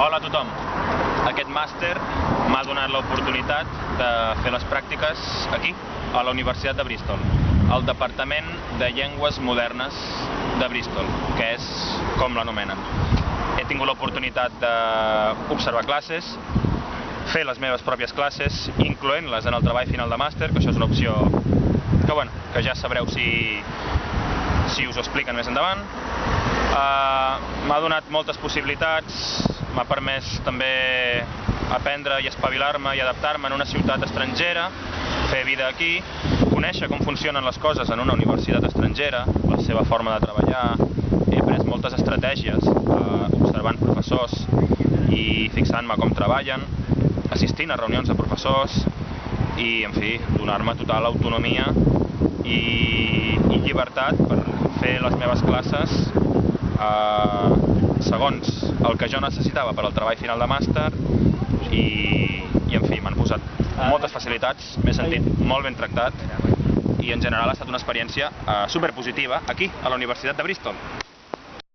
Hola a tothom. Aquest màster m'ha donat l'oportunitat de fer les pràctiques aquí, a la Universitat de Bristol, al Departament de Llengües Modernes de Bristol, que és com l'anomenen. He tingut l'oportunitat d'observar classes, fer les meves pròpies classes, incloent-les en el treball final de màster, que això és una opció que ja sabreu si us ho expliquen més endavant. M'ha donat moltes possibilitats, m'ha permès també aprendre i espavilar-me i adaptar-me en una ciutat estrangera, fer vida aquí, conèixer com funcionen les coses en una universitat estrangera, la seva forma de treballar. He après moltes estratègies observant professors i fixant-me com treballen, assistint a reunions de professors i, en fi, donar-me total autonomia i llibertat per fer les meves classes segons el que jo necessitava per al treball final de màster i en fi, m'han posat moltes facilitats, m'he sentit molt ben tractat i en general ha estat una experiència superpositiva aquí, a la Universitat de Bristol.